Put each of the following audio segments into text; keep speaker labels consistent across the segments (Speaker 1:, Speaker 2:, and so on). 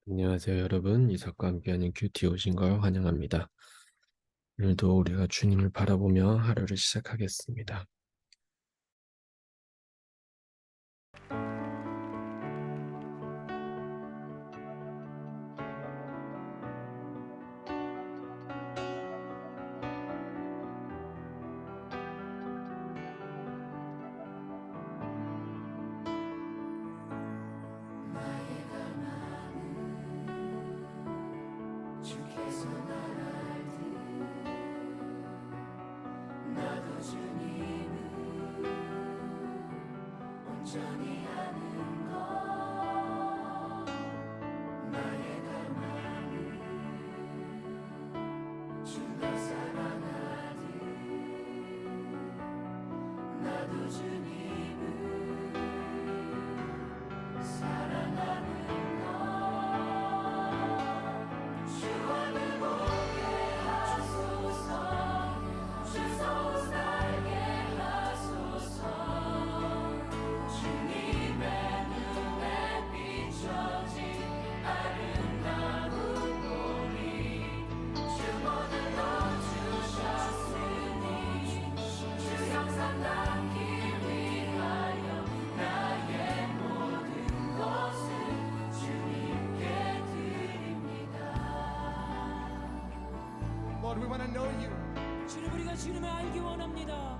Speaker 1: 안녕하세요, 여러분. 이삭과 함께하는 큐티 오신 걸 환영합니다. 오늘도 우리가 주님을 바라보며 하루를 시작하겠습니다.
Speaker 2: 주께서 날 알듯 나도 주님을 온전히 아는 것 나의 갈망을 주가 사랑하듯 나도 주님을 사랑하는
Speaker 3: Lord, we want to know you.
Speaker 4: 주님 우리가 주님을 알기 원합니다.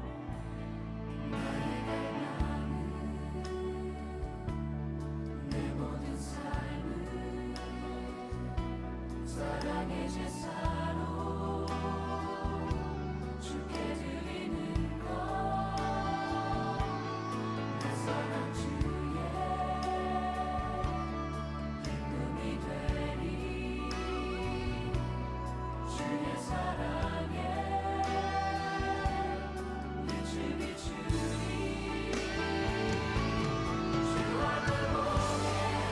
Speaker 2: 내 모든 삶을 사랑의 제사로 주께 드리는 것 내 사랑 주의 기쁨이 되리 주의 사랑에 빛을 비추리 주와 늘 보게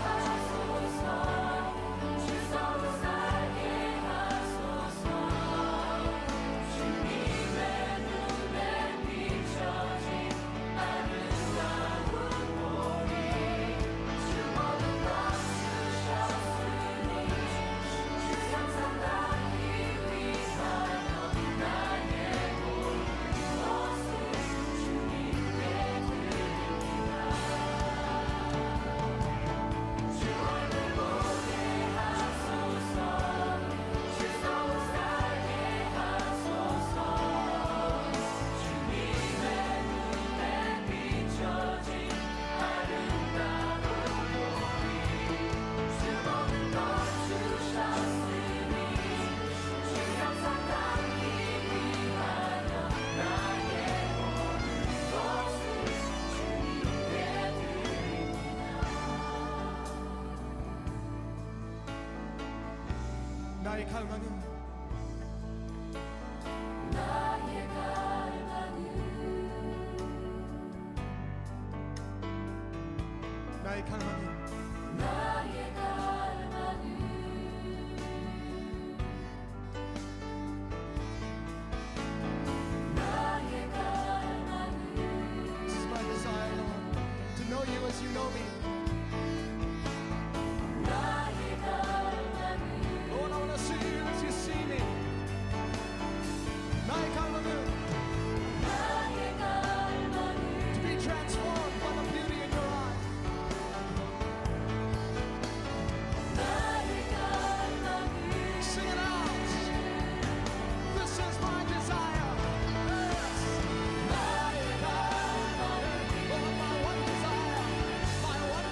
Speaker 2: 하소서 주 서로 살게 하소서 주님의 눈에 비춰진 아름다운 보리 주 모든 것 주셨으니 주 상상하기 위하여 나의 모든 것을 주님께 드립니다. 주 얼굴 보게 하소서 주 서울 살게 하소서 주님의 눈에 비춰진 아름다운 보리 주 모든 것 주셨으니 주 형상 닿기 위하여 나의 모든 것을 주님께 드립니다.
Speaker 3: 나의 갈망은
Speaker 2: 나의 갈망은
Speaker 3: 나의 갈망은
Speaker 2: 나의 갈망은 나의 갈망은
Speaker 3: This is my desire, Lord, to know you as you know me.
Speaker 2: 나의 갈망은
Speaker 3: Lord, I want to see you as you see me. 나의 갈망은
Speaker 2: 나의 갈망은
Speaker 3: to be transformed by the beauty in your eyes.
Speaker 2: 나의 갈망은
Speaker 3: Sing it out. This is my desire. Yes.
Speaker 2: 나의 갈망은
Speaker 3: Lord, my one desire, my one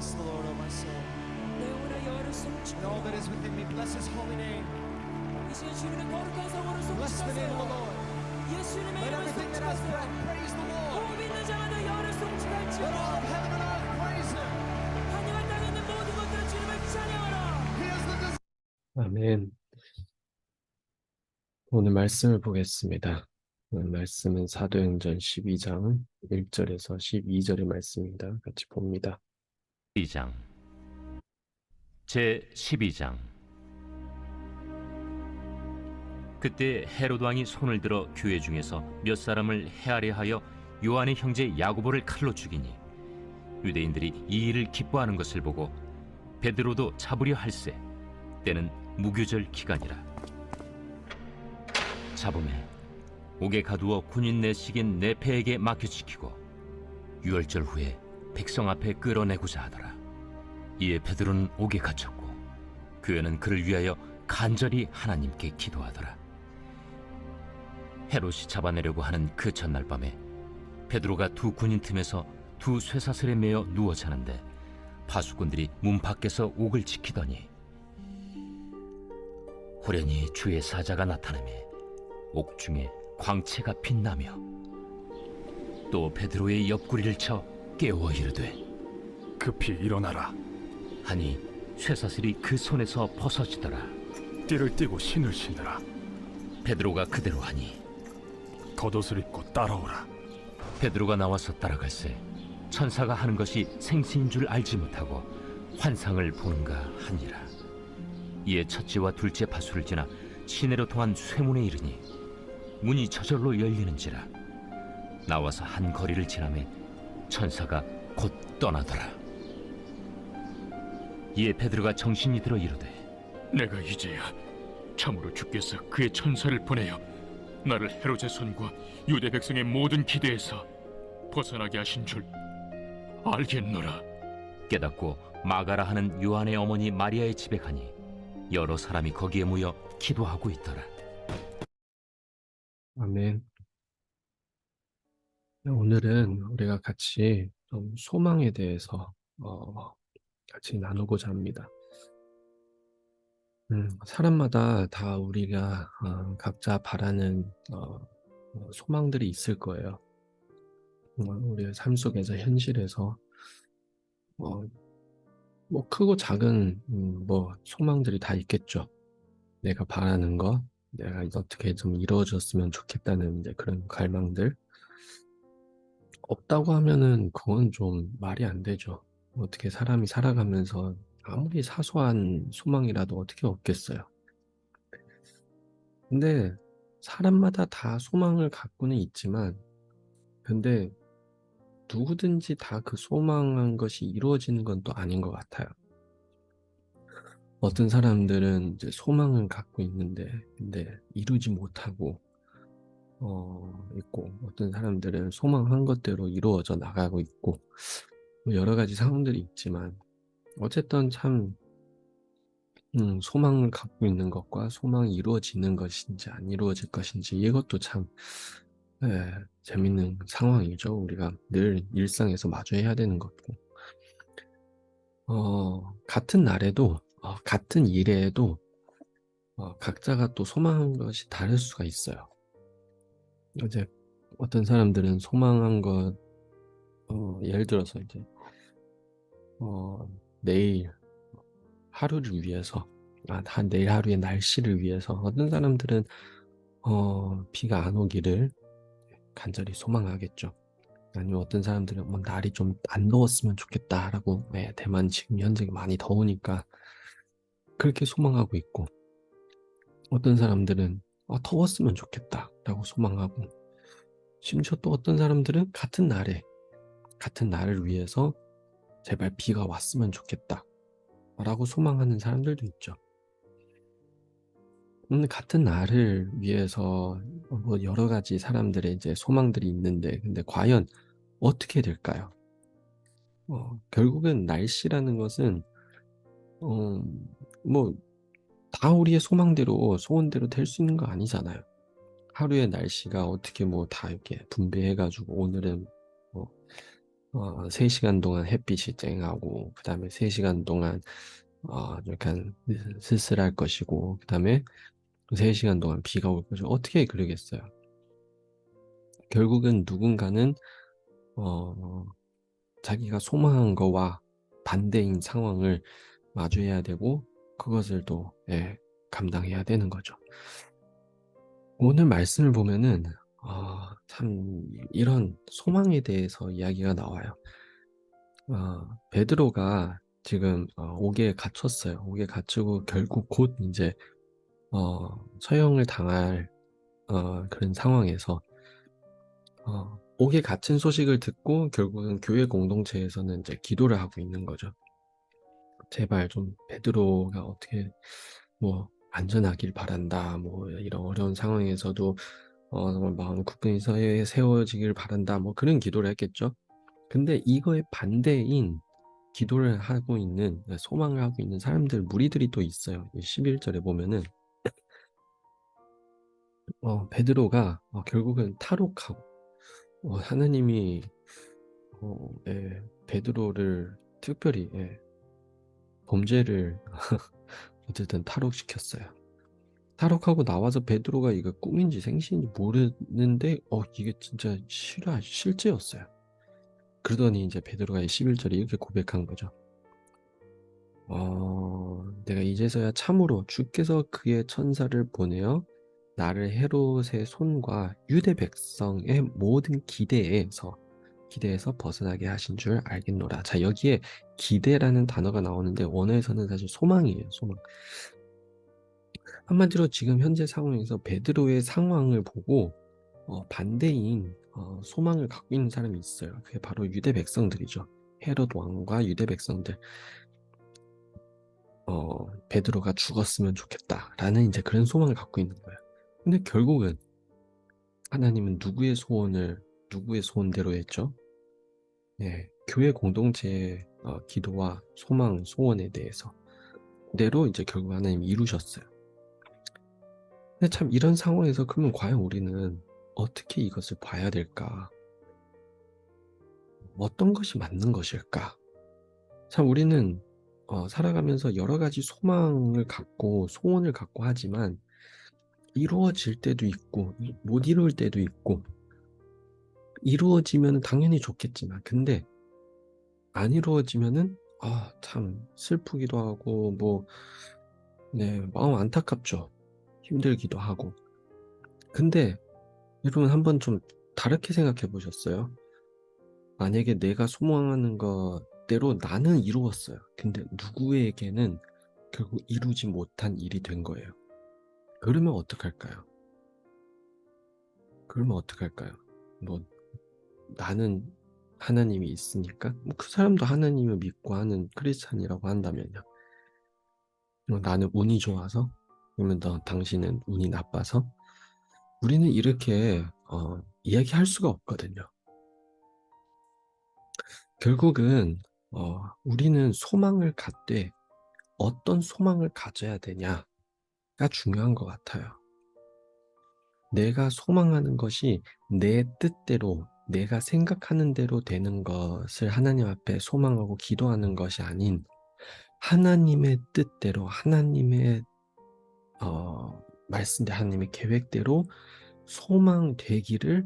Speaker 3: Bless the Lord, O my soul.
Speaker 4: 내 영혼아 여호와를
Speaker 3: And
Speaker 4: 송축하라.
Speaker 3: all that is within me, bless his holy name.
Speaker 4: 이 시간 주님의 거룩한 성호를
Speaker 3: Bless the name of the
Speaker 4: 송축하세요.
Speaker 3: Lord.
Speaker 4: 예수님의
Speaker 3: Let
Speaker 4: 이름을
Speaker 3: everything that has
Speaker 4: 송축하세요.
Speaker 3: breath praise the Lord.
Speaker 4: 호흡 있는 자마다 여호와를
Speaker 3: Let all
Speaker 4: 송축할지어다.
Speaker 3: of heaven and earth praise him.
Speaker 4: 하늘과 땅에 있는 모든 것들은 주님을 찬양하라.
Speaker 3: He is the desire.
Speaker 1: 아멘. 오늘 말씀을 보겠습니다. 오늘 말씀은 사도행전 12장 1절에서 12절의 말씀입니다. 같이 봅니다.
Speaker 5: 12장 제 12장 그때 헤롯 왕이 손을 들어 교회 중에서 몇 사람을 헤아려 하여 요한의 형제 야고보를 칼로 죽이니 유대인들이 이 일을 기뻐하는 것을 보고 베드로도 잡으려 할세 때는 무교절 기간이라 잡음에 옥에 가두어 군인 내식인 네페에게 맡겨지키고 유월절 후에 백성 앞에 끌어내고자 하더라. 이에 베드로는 옥에 갇혔고 교회는 그를 위하여 간절히 하나님께 기도하더라. 헤롯이 잡아내려고 하는 그 전날 밤에 베드로가 두 군인 틈에서 두 쇠사슬에 매어 누워 자는데 파수꾼들이 문 밖에서 옥을 지키더니 호련히 주의 사자가 나타나매 옥중에 광채가 빛나며 또 베드로의 옆구리를 쳐 깨워 이르되
Speaker 6: 급히 일어나라.
Speaker 5: 하니 쇠사슬이 그 손에서 벗어지더라.
Speaker 6: 띠를 띠고 신을 신으라.
Speaker 5: 베드로가 그대로 하니
Speaker 6: 겉옷을 입고 따라오라.
Speaker 5: 베드로가 나와서 따라갈새 천사가 하는 것이 생시인 줄 알지 못하고 환상을 보는가 하니라. 이에 첫째와 둘째 파수를 지나 시내로 통한 쇠문에 이르니 문이 저절로 열리는지라. 나와서 한 거리를 지나매 천사가 곧 떠나더라. 이에 베드로가 정신이 들어 이르되
Speaker 7: 내가 이제야 참으로 주께서 그의 천사를 보내어 나를 헤롯의 손과 유대 백성의 모든 기대에서 벗어나게 하신 줄 알겠노라.
Speaker 5: 깨닫고 마가라 하는 요한의 어머니 마리아의 집에 가니 여러 사람이 거기에 모여 기도하고 있더라.
Speaker 1: 아멘. 오늘은 우리가 같이 좀 소망에 대해서 같이 나누고자 합니다. 사람마다 다 우리가 각자 바라는 소망들이 있을 거예요. 우리의 삶 속에서 현실에서 뭐 크고 작은 뭐 소망들이 다 있겠죠. 내가 바라는 것, 내가 어떻게 좀 이루어졌으면 좋겠다는 이제 그런 갈망들. 없다고 하면은 그건 좀 말이 안 되죠. 어떻게 사람이 살아가면서 아무리 사소한 소망이라도 어떻게 없겠어요. 근데 사람마다 다 소망을 갖고는 있지만, 근데 누구든지 다 그 소망한 것이 이루어지는 건 또 아닌 것 같아요. 어떤 사람들은 이제 소망을 갖고 있는데, 근데 이루지 못하고 있고, 어떤 사람들은 소망한 것대로 이루어져 나가고 있고, 뭐 여러 가지 상황들이 있지만, 어쨌든 참 소망을 갖고 있는 것과 소망이 이루어지는 것인지 안 이루어질 것인지 이것도 참 재밌는 상황이죠. 우리가 늘 일상에서 마주해야 되는 것고, 같은 날에도 같은 일에도 각자가 또 소망한 것이 다를 수가 있어요. 이제 어떤 사람들은 소망한 것, 예를 들어서 이제 내일 하루를 위해서, 내일 하루의 날씨를 위해서, 어떤 사람들은 비가 안 오기를 간절히 소망하겠죠. 아니면 어떤 사람들은 뭐 날이 좀 안 더웠으면 좋겠다라고, 대만 지금 현재 많이 더우니까 그렇게 소망하고 있고, 어떤 사람들은 더웠으면 좋겠다라고 소망하고, 심지어 또 어떤 사람들은 같은 날을 위해서 제발 비가 왔으면 좋겠다 라고 소망하는 사람들도 있죠. 같은 날을 위해서 뭐 여러 가지 사람들의 이제 소망들이 있는데, 근데 과연 어떻게 될까요? 결국은 날씨라는 것은 뭐 다 우리의 소망대로 소원대로 될 수 있는 거 아니잖아요. 하루의 날씨가 어떻게 뭐 다 이렇게 분배해가지고 오늘은 뭐 3시간 동안 햇빛이 쨍하고 그 다음에 3시간 동안 약간 쓸쓸할 것이고 그 다음에 3시간 동안 비가 올 것이고 어떻게 그러겠어요? 결국은 누군가는 자기가 소망한 거와 반대인 상황을 마주해야 되고 그것을 또 감당해야 되는 거죠. 오늘 말씀을 보면은 참 이런 소망에 대해서 이야기가 나와요. 베드로가 지금 옥에 갇혔어요. 옥에 갇히고 결국 곧 이제 처형을 당할 그런 상황에서 옥에 갇힌 소식을 듣고 결국은 교회 공동체에서는 이제 기도를 하고 있는 거죠. 제발 좀 베드로가 어떻게 뭐 안전하길 바란다. 뭐 이런 어려운 상황에서도 정말 마음 굳건히 세워지길 바란다. 뭐 그런 기도를 했겠죠. 근데 이거에 반대인 기도를 하고 있는 소망을 하고 있는 사람들 무리들이 또 있어요. 11절에 보면은 베드로가 결국은 탈옥하고 하나님이 베드로를 특별히 범죄를 어쨌든 탈옥시켰어요. 탈옥하고 나와서 베드로가 이거 꿈인지 생시인지 모르는데 이게 진짜 실제였어요. 그러더니 이제 베드로가 11절에 이렇게 고백한 거죠. 내가 이제서야 참으로 주께서 그의 천사를 보내어 나를 헤롯의 손과 유대 백성의 모든 기대에서 벗어나게 하신 줄 알겠노라. 자, 여기에 기대라는 단어가 나오는데 원어에서는 사실 소망이에요. 소망. 한마디로 지금 현재 상황에서 베드로의 상황을 보고 반대인 소망을 갖고 있는 사람이 있어요. 그게 바로 유대 백성들이죠. 헤롯 왕과 유대 백성들. 베드로가 죽었으면 좋겠다라는 이제 그런 소망을 갖고 있는 거예요. 근데 결국은 하나님은 누구의 소원대로 했죠? 교회 공동체의 기도와 소망, 소원에 대해서 그대로 이제 결국 하나님이 이루셨어요. 근데 참 이런 상황에서 그러면 과연 우리는 어떻게 이것을 봐야 될까? 어떤 것이 맞는 것일까? 참 우리는 살아가면서 여러 가지 소망을 갖고 소원을 갖고 하지만 이루어질 때도 있고 못 이룰 때도 있고 이루어지면 당연히 좋겠지만 근데 안 이루어지면은 참 슬프기도 하고 마음 안타깝죠. 힘들기도 하고. 근데 여러분 한번 좀 다르게 생각해 보셨어요? 만약에 내가 소망하는 것대로 나는 이루었어요. 근데 누구에게는 결국 이루지 못한 일이 된 거예요. 그러면 어떡할까요? 뭐 나는 하나님이 있으니까 그 사람도 하나님을 믿고 하는 크리스찬이라고 한다면요. 나는 운이 좋아서 그러면 당신은 운이 나빠서 우리는 이렇게 이야기할 수가 없거든요. 결국은 우리는 소망을 갖되 어떤 소망을 가져야 되냐가 중요한 것 같아요. 내가 소망하는 것이 내 뜻대로 내가 생각하는 대로 되는 것을 하나님 앞에 소망하고 기도하는 것이 아닌 하나님의 뜻대로 하나님의 말씀대로 하나님의 계획대로 소망되기를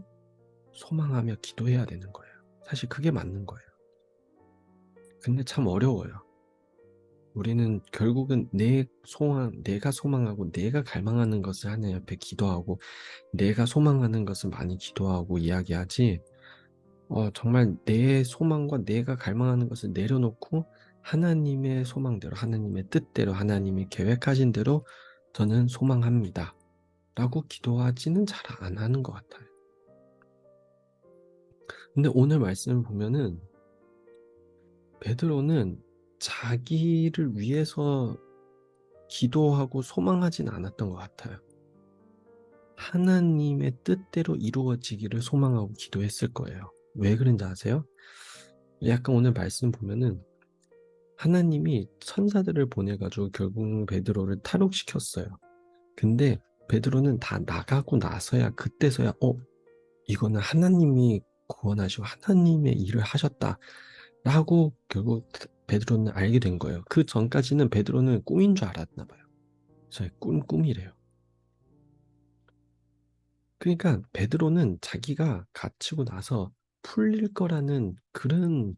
Speaker 1: 소망하며 기도해야 되는 거예요. 사실 그게 맞는 거예요. 근데 참 어려워요. 우리는 결국은 내가 소망하고 내가 갈망하는 것을 하나님 앞에 기도하고 내가 소망하는 것을 많이 기도하고 이야기하지 정말 내 소망과 내가 갈망하는 것을 내려놓고 하나님의 소망대로 하나님의 뜻대로 하나님이 계획하신 대로 저는 소망합니다 라고 기도하지는 잘 안 하는 것 같아요. 근데 오늘 말씀을 보면은 베드로는 자기를 위해서 기도하고 소망하진 않았던 것 같아요. 하나님의 뜻대로 이루어지기를 소망하고 기도했을 거예요. 왜 그런지 아세요? 약간 오늘 말씀 보면은 하나님이 천사들을 보내가지고 결국 베드로를 탈옥시켰어요. 근데 베드로는 다 나가고 나서야 그때서야 이거는 하나님이 구원하시고 하나님의 일을 하셨다라고 결국 베드로는 알게 된 거예요. 그 전까지는 베드로는 꿈인 줄 알았나 봐요. 저의 꿈이래요. 그러니까 베드로는 자기가 갇히고 나서 풀릴 거라는 그런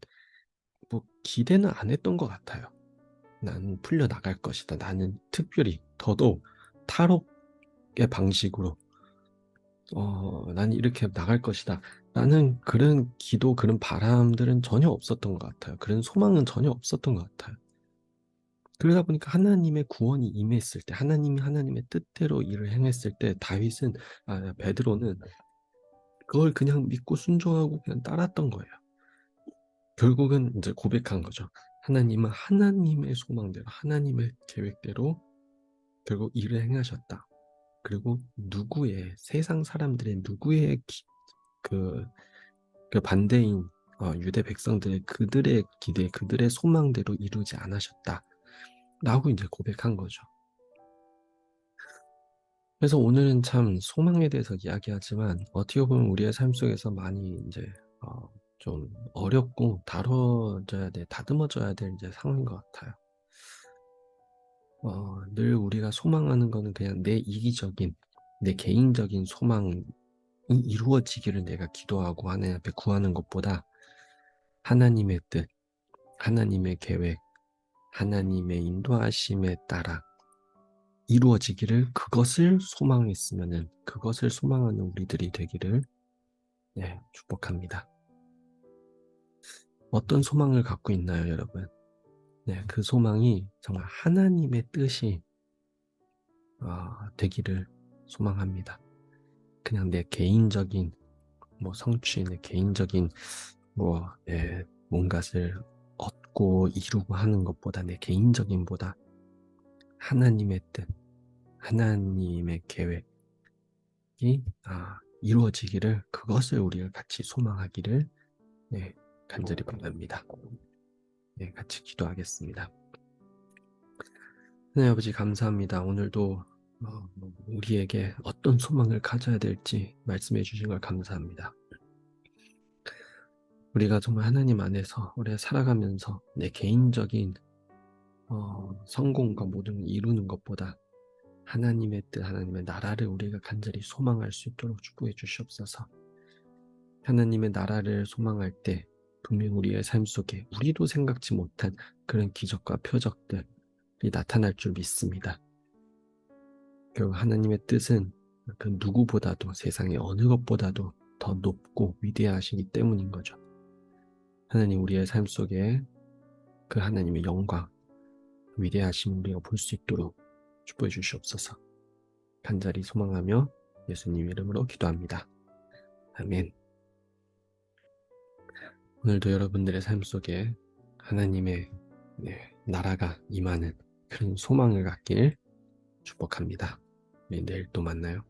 Speaker 1: 뭐 기대는 안 했던 것 같아요. 나는 풀려 나갈 것이다. 나는 특별히 더더욱 탈옥의 방식으로 나는 이렇게 나갈 것이다. 라는 그런 기도, 그런 바람들은 전혀 없었던 것 같아요. 그런 소망은 전혀 없었던 것 같아요. 그러다 보니까 하나님의 구원이 임했을 때, 하나님이 하나님의 뜻대로 일을 행했을 때, 베드로는 그걸 그냥 믿고 순종하고 그냥 따랐던 거예요. 결국은 이제 고백한 거죠. 하나님은 하나님의 소망대로, 하나님의 계획대로 결국 일을 행하셨다. 그리고 세상 사람들의 그, 그 반대인 유대 백성들의 그들의 기대, 그들의 소망대로 이루지 않으셨다. 라고 이제 고백한 거죠. 그래서 오늘은 참 소망에 대해서 이야기하지만 어떻게 보면 우리의 삶 속에서 많이 이제 좀 어렵고 다듬어져야 될 이제 상황인 것 같아요. 늘 우리가 소망하는 거는 그냥 내 이기적인, 내 개인적인 소망이 이루어지기를 내가 기도하고 하나님 앞에 구하는 것보다 하나님의 뜻, 하나님의 계획, 하나님의 인도하심에 따라 이루어지기를 그것을 소망했으면은 그것을 소망하는 우리들이 되기를 축복합니다. 어떤 소망을 갖고 있나요, 여러분? 그 소망이 정말 하나님의 뜻이 되기를 소망합니다. 그냥 내 개인적인 성취, 내 개인적인 뭔가를 얻고 이루고 하는 것보다 내 개인적인보다 하나님의 뜻, 하나님의 계획이 이루어지기를 그것을 우리가 같이 소망하기를 간절히 바랍니다. 같이 기도하겠습니다. 하나님 아버지 감사합니다. 오늘도 우리에게 어떤 소망을 가져야 될지 말씀해 주신 걸 감사합니다. 우리가 정말 하나님 안에서 우리가 살아가면서 내 개인적인 성공과 모든 걸 이루는 것보다 하나님의 뜻, 하나님의 나라를 우리가 간절히 소망할 수 있도록 축복해 주시옵소서. 하나님의 나라를 소망할 때 분명 우리의 삶 속에 우리도 생각지 못한 그런 기적과 표적들이 나타날 줄 믿습니다. 결국 하나님의 뜻은 그 누구보다도 세상의 어느 것보다도 더 높고 위대하시기 때문인 거죠. 하나님 우리의 삶 속에 그 하나님의 영광, 위대하심 우리가 볼 수 있도록 축복해 주시옵소서. 간절히 소망하며 예수님 이름으로 기도합니다. 아멘. 오늘도 여러분들의 삶 속에 하나님의 나라가 임하는 그런 소망을 갖길 축복합니다. 내일 또 만나요.